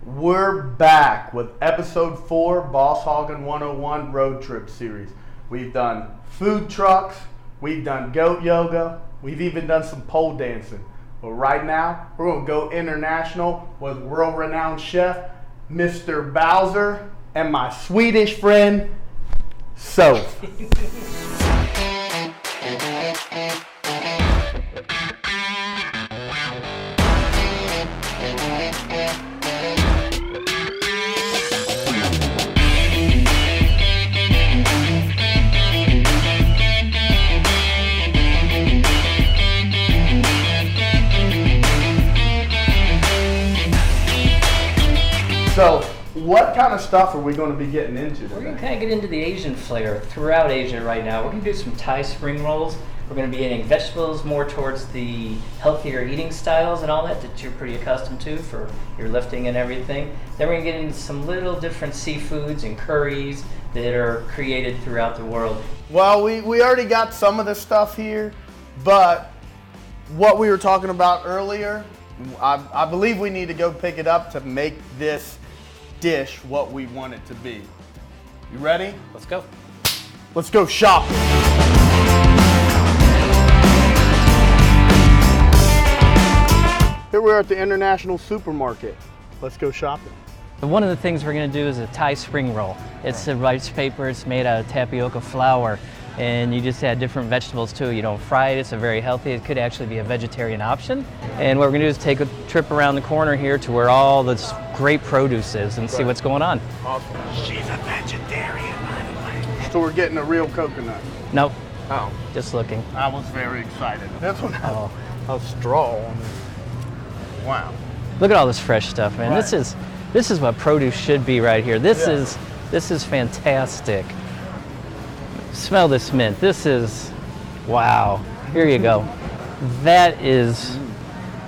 We're back with episode 4, Boss Hoggin101 Road Trip Series. We've done food trucks, we've done goat yoga, we've even done some pole dancing. But right now, we're going to go international with world-renowned chef, Mr. Bowser, and my Swedish friend, Sofia. So, what kind of stuff are we going to be getting into today? We're going to kind of get into the Asian flair throughout Asia right now. We're going to do some Thai spring rolls. We're going to be eating vegetables more towards the healthier eating styles and all that you're pretty accustomed to for your lifting and everything. Then we're going to get into some little different seafoods and curries that are created throughout the world. Well, we already got some of this stuff here, but what we were talking about earlier, I believe we need to go pick it up to make this dish what we want it to be. You ready? Let's go. Let's go shopping. Here we are at the International Supermarket. Let's go shopping. One of the things we're going to do is a Thai spring roll. It's a rice paper, it's made out of tapioca flour, and you just add different vegetables too. You don't fry it, it's a very healthy, it could actually be a vegetarian option. And what we're going to do is take a trip around the corner here to where all this great produce is and see what's going on. Awesome. She's a vegetarian, by the way. So we're getting a real coconut. Nope. Oh. Just looking. I was very excited. This one has a straw on it. Wow. Look at all this fresh stuff, man. Right. This is what produce should be right here. This is fantastic. Smell this mint. This is, wow. Here you go. That is.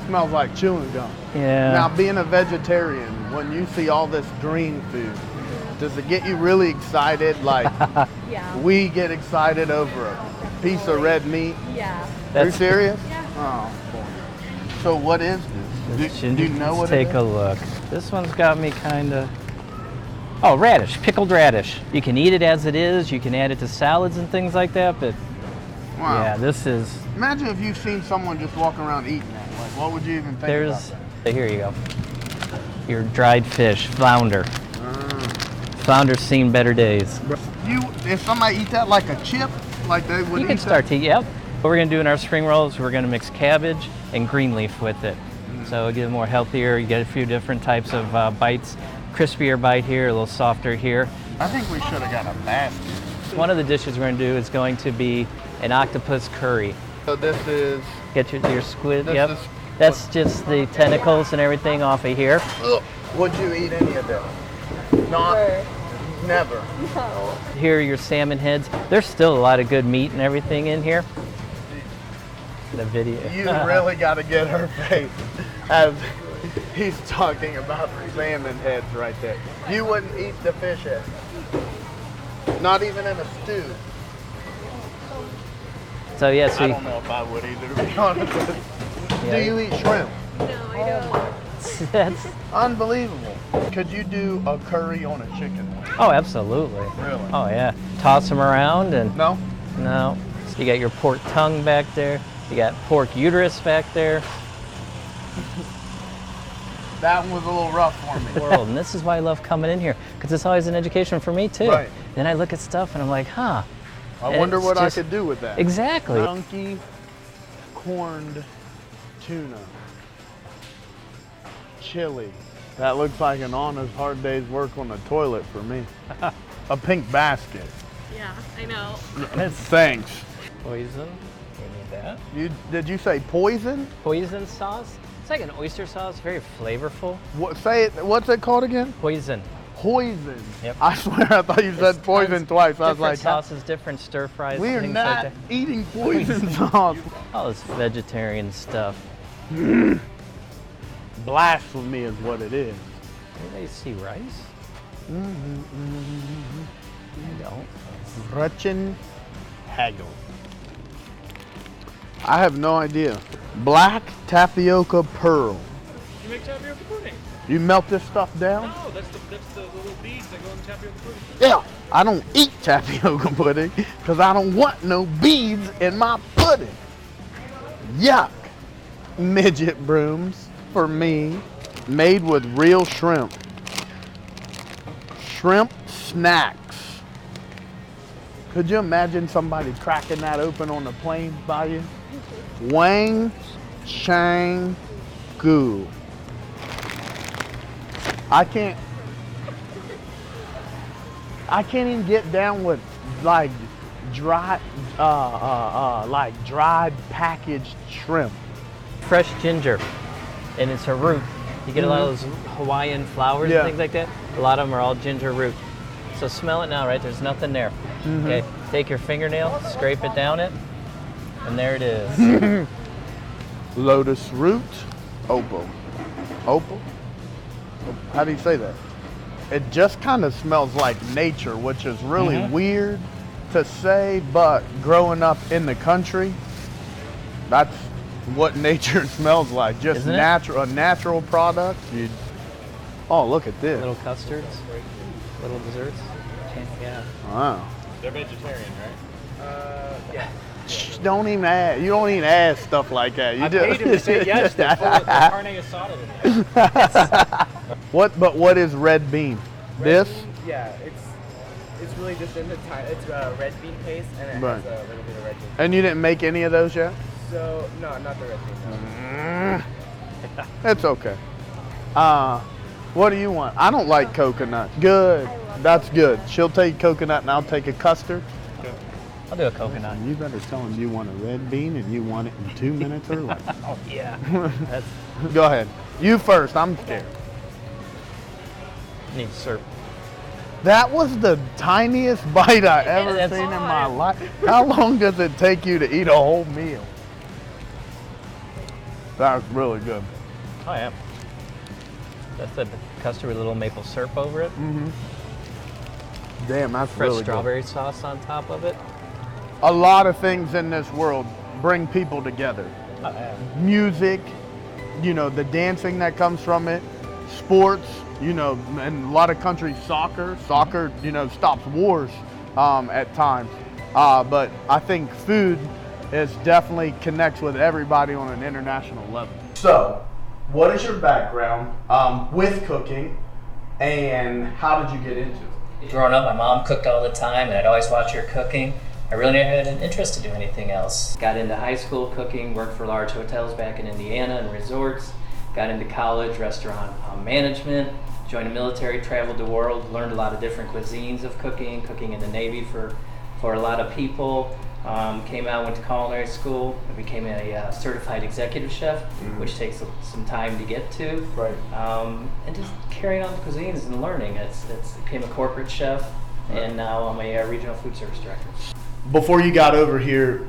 Smells like chewing gum. Yeah. Now, being a vegetarian, when you see all this green food, does it get you really excited? Like, Yeah. we get excited over a piece of red meat? Yeah. Are you serious? Yeah. Oh, boy. So what is this? Do you know what it is? Take a look. This one's got me kind of. Oh, radish, pickled radish. You can eat it as it is. You can add it to salads and things like that. But Wow. yeah, this is. Imagine if you've seen someone just walking around eating that. Like, what would you even think about that? Here you go. Your dried fish, flounder. Flounder's seen better days. If somebody eat that like a chip, like they would You can eat start that? to, yep. What we're going to do in our spring rolls, we're going to mix cabbage and green leaf with it. So it gets more healthier. You get a few different types of bites. Crispier bite here, a little softer here. I think we should have got a basket. One of the dishes we're going to do is going to be an octopus curry. So this is... Get your squid, This yep. is- That's just the tentacles and everything off of here. Ugh. Would you eat any of them? Not... Never. No. Here are your salmon heads. There's still a lot of good meat and everything in here. The video. You really got to get her face as he's talking about the salmon heads right there. You wouldn't eat the fish head. Not even in a stew. So yeah, so I don't know if I would either, to be honest with you. Yeah. Do you eat shrimp? No, I don't. that's. Unbelievable. Could you do a curry on a chicken wing? Oh, absolutely. Really? Oh yeah. Toss them around and No? no. So you got your pork tongue back there. You got pork uterus back there. That one was a little rough for me. World, and this is why I love coming in here because it's always an education for me too. Right. Then I look at stuff and I'm like, huh. I wonder It's what just- I could do with that. Exactly. Chunky corned tuna. Chili. That looks like an honest hard day's work on the toilet for me. A pink basket. Yeah, I know. Thanks. Poison. We need that. Did you say poison? Poison sauce. It's like an oyster sauce, very flavorful. What, say it. What's it called again? Poison. Poison. Yep. I swear I thought you said poison twice. I was like, different sauces, different stir fries. we are things not like eating poison sauce. that. All this vegetarian stuff. Blasphemy is what it is. Anybody see rice? I don't. Russian haggle. I have no idea. Black tapioca pearl. You make tapioca pudding. You melt this stuff down? No, that's the little beads that go in tapioca pudding. Yeah, I don't eat tapioca pudding because I don't want no beads in my pudding. Yuck. Midget brooms for me, made with real shrimp. Shrimp snacks. Could you imagine somebody cracking that open on the plane by you? Wang Chang Gu. I can't even get down with like dried packaged shrimp. Fresh ginger, and it's a root. You get a lot of those Hawaiian flowers and things like that. A lot of them are all ginger root. So smell it now, right? There's nothing there. Okay, take your fingernail, scrape it down it, and there it is. Lotus root, opal. Opal? How do you say that? It just kind of smells like nature, which is really weird to say, but growing up in the country, that's what nature smells like. Just Isn't it? natural, a natural product. Oh, look at this. Little custards, little desserts. Yeah. Wow. They're vegetarian, right? Yeah. Shh, don't even ask. You don't even ask stuff like that. You I paid him to say yes. They're full of carne asada today. What is red bean? This? Yeah, it's really just in the time. It's red bean paste, and it Right. has a little bit of red bean. And you didn't make any of those yet? So no, not the red bean. No. It's okay. What do you want? I don't like coconut. Good. That's good. She'll take coconut and I'll take a custard. I'll do a coconut. You better tell him you want a red bean and you want it in 2 minutes or less. Oh yeah. That's Go ahead. You first. I'm scared. need syrup. That was the tiniest bite I ever that's seen in my life. How long does it take you to eat a whole meal? That's really good. Oh yeah. That's the custard with a little maple syrup over it. Damn, that's Fresh really strawberry sauce on top of it. good. A lot of things in this world bring people together. Oh yeah. Music, you know, the dancing that comes from it, sports, you know, in a lot of countries, soccer, you know, stops wars at times. But I think food is definitely connects with everybody on an international level. So, what is your background with cooking and how did you get into it? Growing up, my mom cooked all the time, and I'd always watch her cooking. I really never had an interest to do anything else. Got into high school cooking, worked for large hotels back in Indiana and resorts. Got into college, restaurant management. Joined the military, traveled the world, learned a lot of different cuisines of cooking in the Navy for a lot of people. Came out, went to culinary school, and became a certified executive chef, which takes some time to get to. Right. And just carrying on the cuisines and learning. It's became a corporate chef, and now I'm a regional food service director. Before you got over here,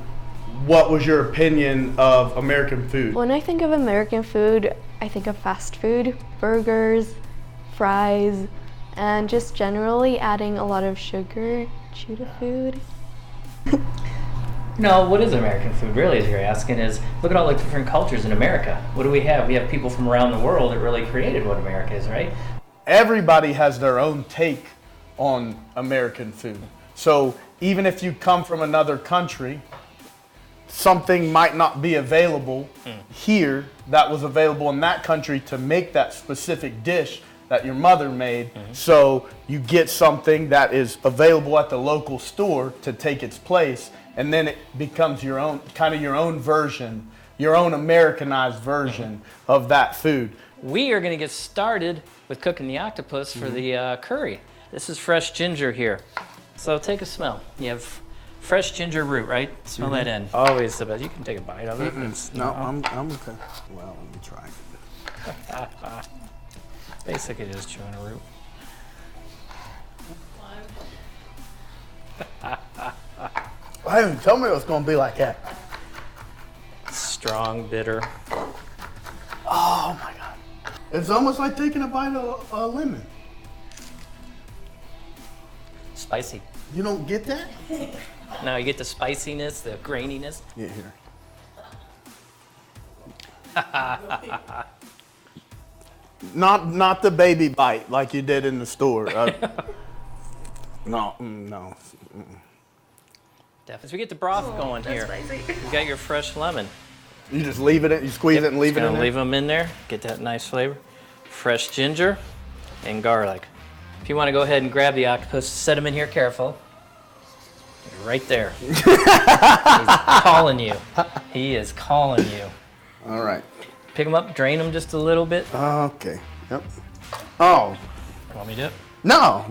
what was your opinion of American food? When I think of American food, I think of fast food, burgers, fries, and just generally adding a lot of sugar to the food. No, what is American food really, as you're asking, is look at all the different cultures in America. What do we have? We have people from around the world that really created what America is, right? Everybody has their own take on American food. So even if you come from another country, something might not be available here that was available in that country to make that specific dish that your mother made. So you get something that is available at the local store to take its place, and then it becomes your own, kind of your own version, your own Americanized version of that food. We are going to get started with cooking the octopus for the curry. This is fresh ginger here. So take a smell. You have fresh ginger root, right? Smell that in. Always the best. You can take a bite of it. No, I'm okay. Well, let me try. Basically just chewing a root. Hey, tell me it's gonna be like that. Strong, bitter. Oh my God. It's almost like taking a bite of a lemon. Spicy. You don't get that? Now you get the spiciness, the graininess. Yeah, here. Not the baby bite like you did in the store. No. Definitely. As we get the broth going here, you got your fresh lemon. You just leave it in, you squeeze it and leave it in there? Leave them in there, get that nice flavor. Fresh ginger and garlic. If you want to go ahead and grab the octopus, set him in here, careful. Right there. He's calling you. He is calling you. All right. Pick him up, drain him just a little bit. Okay. Yep. Oh. Want me to do it? No.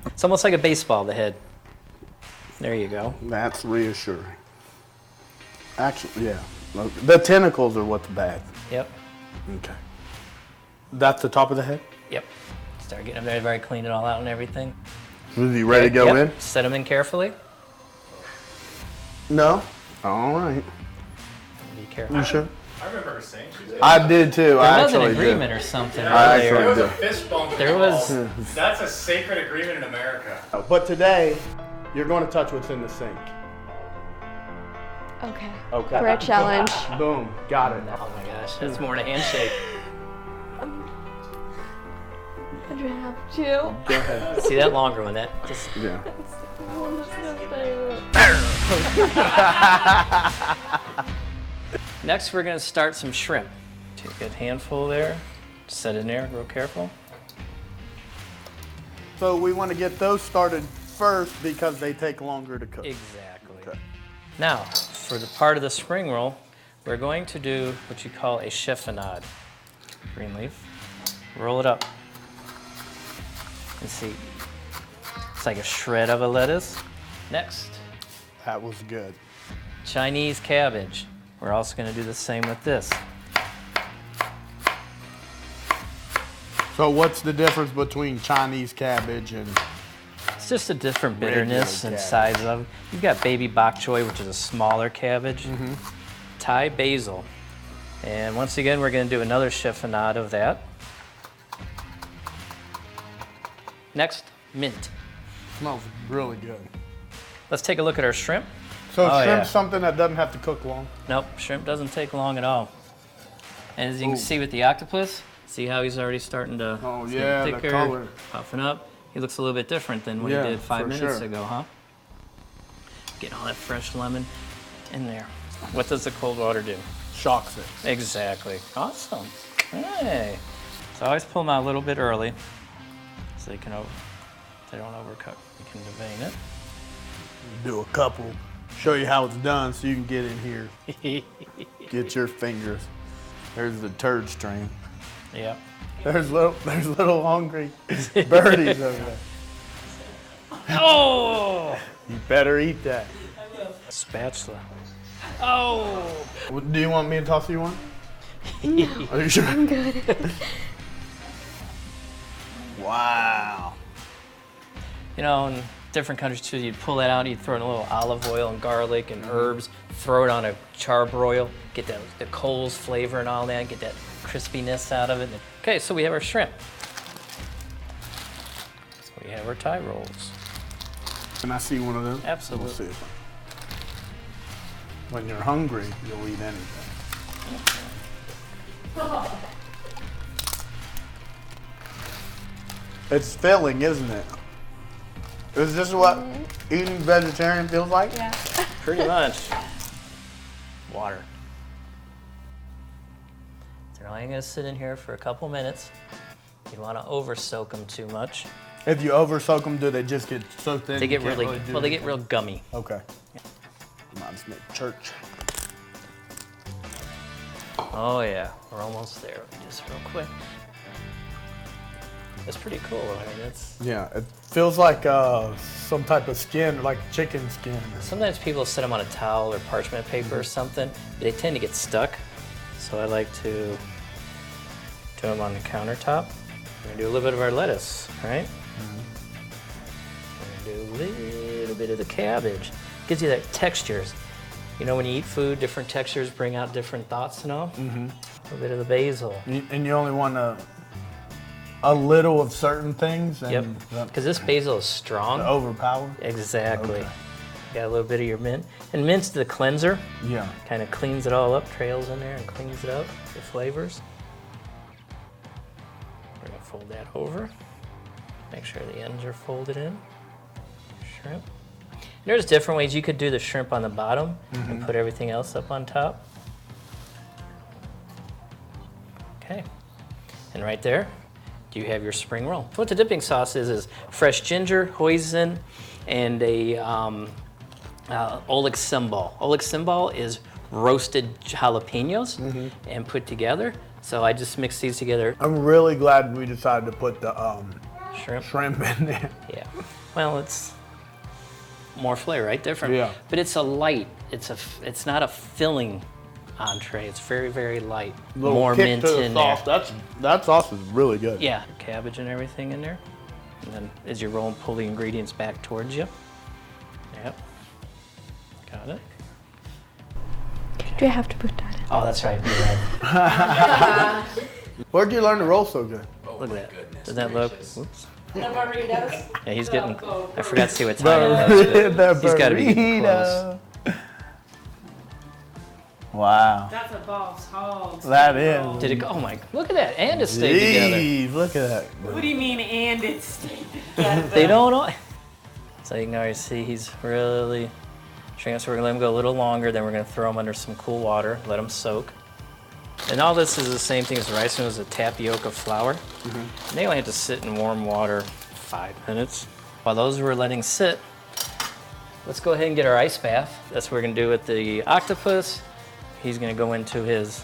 It's almost like a baseball, the head. There you go. That's reassuring. Actually, yeah. The tentacles are what's bad. Yep. Okay. That's the top of the head? Yep. Start getting them there, clean it all out and everything. Is he ready to go in? Set them in carefully. No? All right. Be careful. You sure? I remember her saying she did. I did too. There I was an actually agreement did. or something I earlier. actually There was did. a fist bump. There was. That's a sacred agreement in America. But today, you're going to touch what's in the sink. Okay. Okay. For a challenge. Boom. Got it. Oh my gosh, that's more than a handshake. I have to. Go ahead. See that longer one? That just. Yeah. Next, we're gonna start some shrimp. Take a good handful there. Set in there, real careful. So we want to get those started first because they take longer to cook. Exactly. Okay. Now, for the part of the spring roll, we're going to do what you call a chiffonade. Green leaf. Roll it up. And see, it's like a shred of a lettuce. Next, That was good. Chinese cabbage. We're also going to do the same with this. So what's the difference between Chinese cabbage and... It's just a different bitterness and cabbage. size of. You've got baby bok choy, which is a smaller cabbage. Thai basil. And once again, we're going to do another chiffonade of that. Next, mint. Smells really good. Let's take a look at our shrimp. So Oh, shrimp's yeah. something that doesn't have to cook long? Nope, shrimp doesn't take long at all. And as you can see with the octopus, see how he's already starting to Oh, get yeah, the thicker, color. puffing up. He looks a little bit different than when Yeah, he did 5 for minutes sure. ago, huh? Getting all that fresh lemon in there. What does the cold water do? Shocks it. Exactly. Awesome. Hey. So I always pull them out a little bit early so they don't overcook. You can devein it. Do a couple. Show you how it's done so you can get in here. Get your fingers. There's the turd stream. Yep. There's little hungry birdies over there. Oh! You better eat that. Spatula. Oh! Do you want me to toss you one? No, Are you sure? I'm good. Wow. You know, in different countries too, you'd pull that out, you'd throw in a little olive oil and garlic and herbs, throw it on a charbroil, get the coals flavor and all that, get that crispiness out of it. Okay, so we have our shrimp. We have our Thai rolls. Can I see one of those? Absolutely. We'll see it. When you're hungry, you'll eat anything. It's filling, isn't it? Is this what eating vegetarian feels like? Yeah. Pretty much. Water. So now I'm gonna sit in here for a couple minutes. You don't want to over soak them too much. If you over soak them, do they just get so thin? They you get can't really, do well, they get anything? real gummy. Okay. Reminds me of church. Oh yeah, we're almost there. Just real quick. It's pretty cool. I mean, it's Yeah, it feels like some type of skin, like chicken skin. sometimes people set them on a towel or parchment paper or something, but they tend to get stuck. So I like to do them on the countertop. We're gonna do a little bit of our lettuce, right? We're gonna do a little bit of the cabbage. Gives you that textures. You know, when you eat food, different textures bring out different thoughts and all. A little bit of the basil. And you only want a little of certain things Yep. and Because this basil is strong. overpower? Exactly. Okay. Got a little bit of your mint. And mint's the cleanser. Yeah. Kind of cleans it all up, trails in there and cleans it up, the flavors. Fold that over. Make sure the ends are folded in. Shrimp. There's different ways you could do the shrimp on the bottom and put everything else up on top. Okay. And right there, you have your spring roll. What the dipping sauce is fresh ginger, hoisin, and a octopus. Octopus is roasted jalapenos and put together. So I just mix these together. I'm really glad we decided to put the shrimp in there. Yeah. Well, it's more flavor, right? Different. Yeah. But it's a light. It's not a filling entree. It's very, very light. Little More kick mint to the in sauce. there. That sauce is really good. Yeah. Cabbage and everything in there. And then as you roll and pull the ingredients back towards you. Yep. Got it. Do I have to put that in? Oh, that's right. You're right. Where'd you learn to roll so good? Look at that. Doesn't that look? Whoops. The burritos. Yeah, he's getting. I forgot to see what time it is. The He's got to be burrito. close. Wow. That's a boss hog. That is. Did it go? Oh my! Look at that, and it stayed together. Jeez, look at that. What do you mean, and it's together? They don't know. So you can already see he's really shrinking. So we're gonna let him go a little longer. Then we're gonna throw him under some cool water, let him soak. And all this is the same thing as the rice. It was a tapioca flour. And they only have to sit in warm water 5 minutes. While those were letting sit, let's go ahead and get our ice bath. That's what we're gonna do with the octopus. He's gonna go into his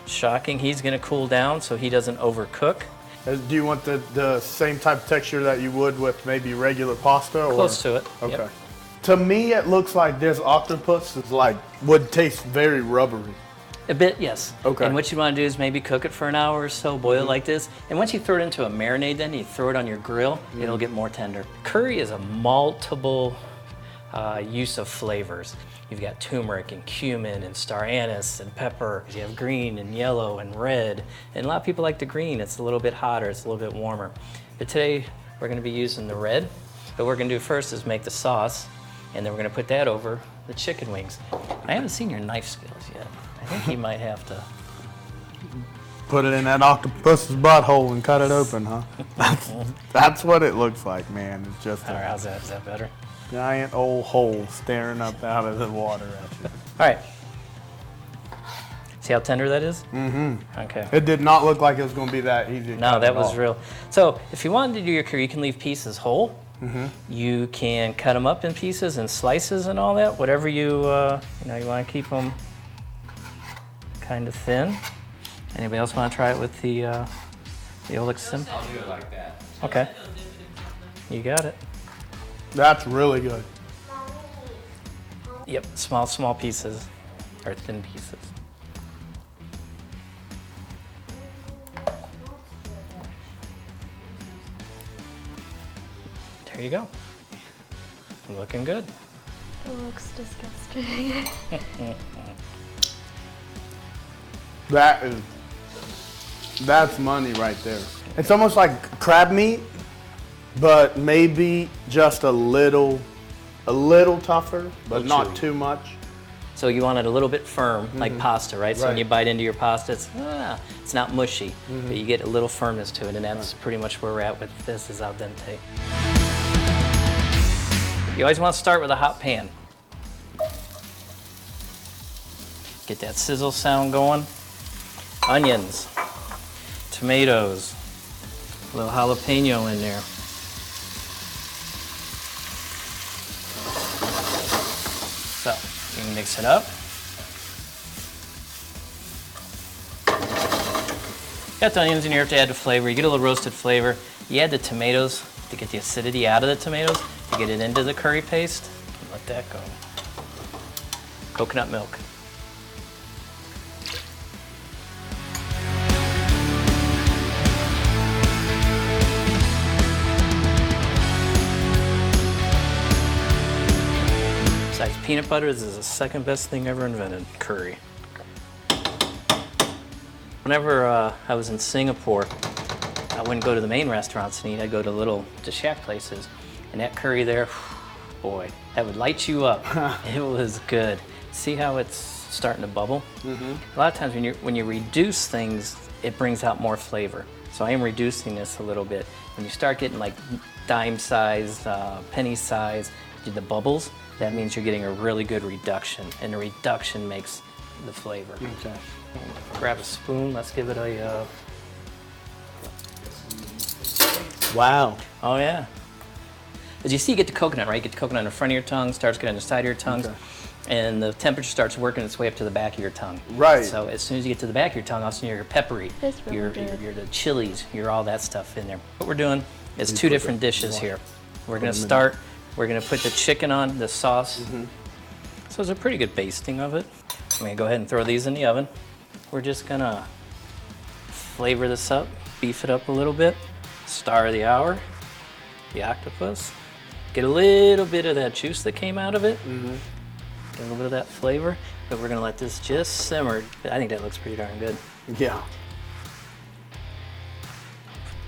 shocking. He's gonna cool down so he doesn't overcook. Do you want the same type of texture that you would with maybe regular pasta? Or? Close to it. Okay. Yep. To me, it looks like this octopus is would taste very rubbery. A bit, yes. Okay. And what you want to do is maybe cook it for an hour or so, boil it like this. And once you throw it into a marinade, then you throw it on your grill, it'll get more tender. Curry is a multiple use of flavors. You've got turmeric and cumin and star anise and pepper. You have green and yellow and red. And a lot of people like the green. It's a little bit hotter, it's a little bit warmer. But today we're going to be using the red. What we're going to do first is make the sauce, and then we're going to put that over the chicken wings. I haven't seen your knife skills yet. I think you might have to. Put it in that octopus's butthole and cut it open, huh? That's what it looks like, man. It's just All right, a how's that? Is that better? giant old hole staring up out of the water at you. All right. See how tender that is? Mm-hmm. Okay. It did not look like it was going to be that easy. to No, cut that at was all. real. So if you wanted to do your curry, you can leave pieces whole. You can cut them up in pieces and slices and all that. Whatever you you want to keep them kind of thin. Anybody else want to try it with the old sim? I'll do it like that. Okay. You got it. That's really good. Yep, small pieces, or thin pieces. There you go. Looking good. It looks disgusting. That's money right there. It's almost like crab meat, but maybe just a little tougher, but not chewy. too much. So you want it a little bit firm, like pasta, right? So when Right. you bite into your pasta, it's not mushy, but you get a little firmness to it, and that's pretty much where we're at with this is al dente. You always want to start with a hot pan. Get that sizzle sound going. Onions, tomatoes, a little jalapeno in there. So you can mix it up. Got the onions in here to add the flavor. You get a little roasted flavor. You add the tomatoes to get the acidity out of the tomatoes. You get it into the curry paste. Let that go. Coconut milk. Besides peanut butter, this is the second best thing ever invented, curry. Whenever I was in Singapore, I wouldn't go to the main restaurants and eat. I'd go to little shack places. And that curry there, boy, that would light you up. It was good. See how it's starting to bubble? A lot of times when you reduce things, it brings out more flavor. So I am reducing this a little bit. When you start getting like dime size, penny size, the bubbles, that means you're getting a really good reduction, and the reduction makes the flavor. Okay. Grab a spoon, let's give it a, Wow. oh yeah. As you see, you get the coconut, right? You get the coconut in the front of your tongue, starts getting on the side of your tongue, Okay. and the temperature starts working its way up to the back of your tongue. Right. So as soon as you get to the back of your tongue, all of a sudden you're peppery, That's really you're good. the chilies, you're all that stuff in there. What we're doing is You two put different the- dishes what? here. We're gonna them in start, we're gonna put the chicken on, the sauce. Mm-hmm. So it's a pretty good basting of it. I'm gonna go ahead and throw these in the oven. We're just gonna flavor this up, beef it up a little bit. Star of the hour, the octopus. Get a little bit of that juice that came out of it. Mm-hmm. Get a little bit of that flavor, but we're gonna let this just simmer. I think that looks pretty darn good. Yeah.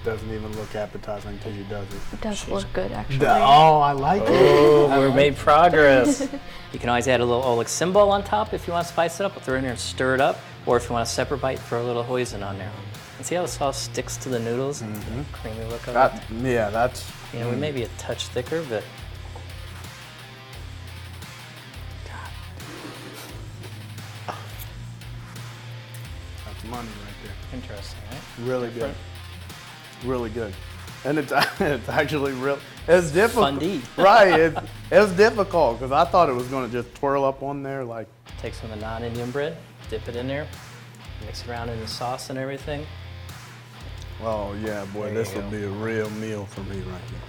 Doesn't even look appetizing until you does it. It does look good, actually. Oh, I like it. Oh, we've made progress. You can always add a little Oleg cymbal on top if you want to spice it up. Throw it in there and stir it up. Or if you want a separate bite, throw a little hoisin on there. And see how the sauce sticks to the noodles? Creamy look of it. Yeah, that's. You know, we may be a touch thicker, but That's money right there. interesting, right? Really Different. good. Really good. And it's it's actually real. It's difficult. Fun to eat. Right. It was difficult because I thought it was going to just twirl up on there like. Take some of the non-Indian bread, dip it in there, mix it around in the sauce and everything. Oh yeah, boy, There this you will go. be a real meal for me right here.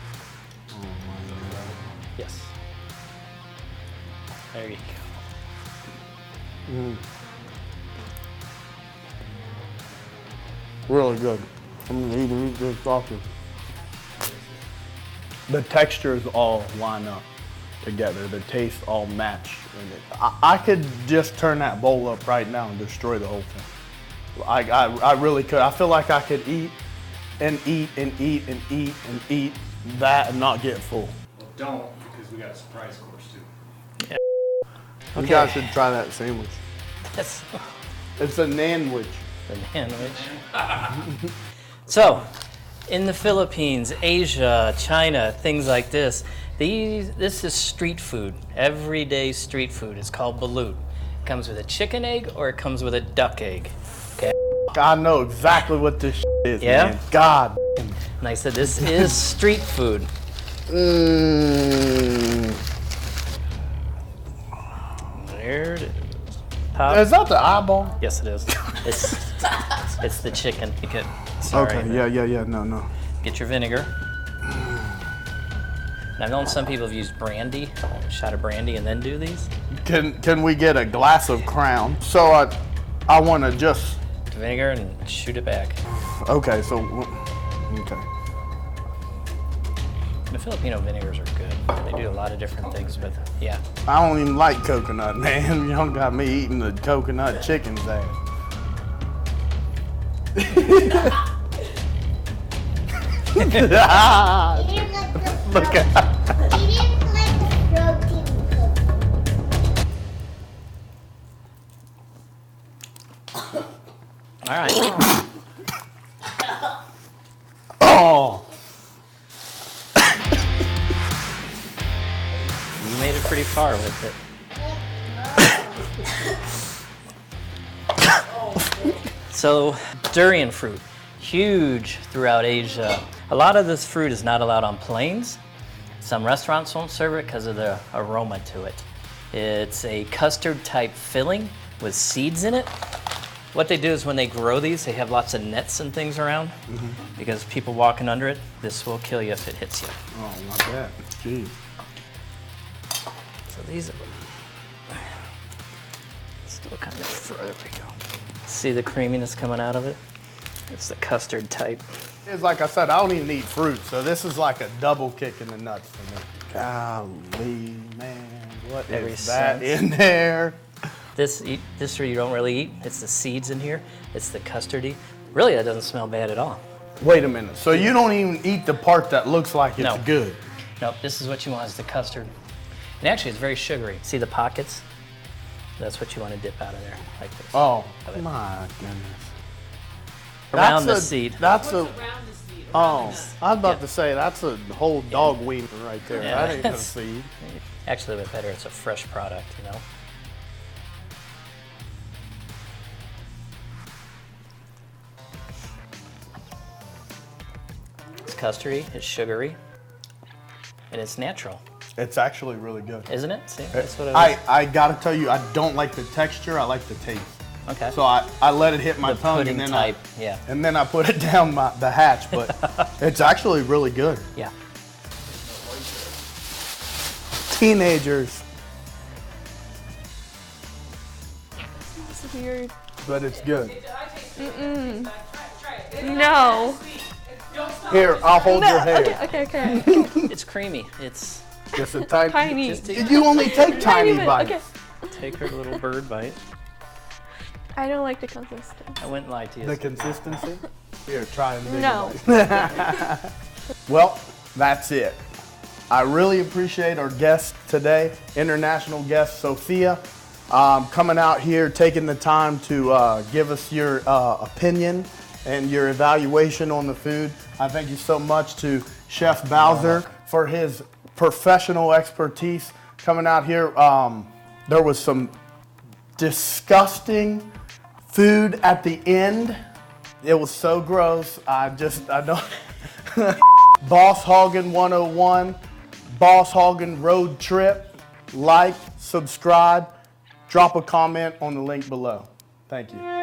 Oh my God. Yes. There you go. Really good. I'm gonna eat this sausage. The textures all line up together. The tastes all match. And I could just turn that bowl up right now and destroy the whole thing. I really could. I feel like I could eat and eat and eat and eat and eat that and not get full. Well, don't, because we got a surprise course too. You guys should try that sandwich. That's It's a nanwich. the sandwich. So, in the Philippines, Asia, China, things like this, this is street food, everyday street food. It's called balut. It comes with a chicken egg or it comes with a duck egg. Okay. I know exactly what this is, Yeah? man. God. And I said this is street food. There it is. Pop. Is that the eyeball? Yes, it is. It's the chicken. You could. Sorry. Okay, yeah, no. Get your vinegar. And I've known some people have used brandy, a shot of brandy, and then do these. Can we get a glass of Crown? So I want to just. Vinegar and shoot it back. Okay, so okay. The Filipino vinegars are good. They do a lot of different things, but yeah. I don't even like coconut, man. You don't got me eating the coconut chicken's ass. Look at. All right. Oh. You made it pretty far with it. So, durian fruit, huge throughout Asia. A lot of this fruit is not allowed on planes. Some restaurants won't serve it because of the aroma to it. It's a custard type filling with seeds in it. What they do is when they grow these, they have lots of nets and things around because people walking under it, this will kill you if it hits you. Oh, like that. Jeez. So these are still kind of, there we go. See the creaminess coming out of it? It's the custard type. It's like I said, I don't even eat fruit, so this is like a double kick in the nuts for me. Golly, man, what Every is that sense. in there? This fruit you don't really eat. It's the seeds in here. It's the custardy. Really, that doesn't smell bad at all. Wait a minute. So you don't even eat the part that looks like it's No. good? Nope, this is what you want is the custard. And actually, it's very sugary. See the pockets? That's what you want to dip out of there, like this. Oh, my goodness. Around the seat. That's a. Around the seat. Oh, I was about to say that's a whole dog wiener right there. Yeah, That ain't no that's- seed. Actually, a bit better. It's a fresh product, you know. It's custardy. It's sugary, and it's natural, It's actually really good. isn't it? See, that's what I was. I gotta tell you, I don't like the texture. I like the taste. Okay. So I let it hit my The tongue pudding and then type, yeah. and then I put it down the hatch. But it's actually really good. Yeah. Teenagers, It's weird. but it's good. No. Here, I'll hold your hair. Okay. It's creamy. It's Just a tiny. Tiny. just take, You only take tiny bit, bites. okay. take her little bird bite. I don't like the consistency. I wouldn't lie to you. The consistency. Here, try and dig No. it. Well, that's it. I really appreciate our guest today, international guest Sofia, coming out here, taking the time to give us your opinion and your evaluation on the food. I thank you so much to Chef Bowser for his professional expertise coming out here. There was some disgusting food at the end. It was so gross. I don't. Boss Hoggin101, Boss Hoggin Road Trip. Like, subscribe, drop a comment on the link below. Thank you.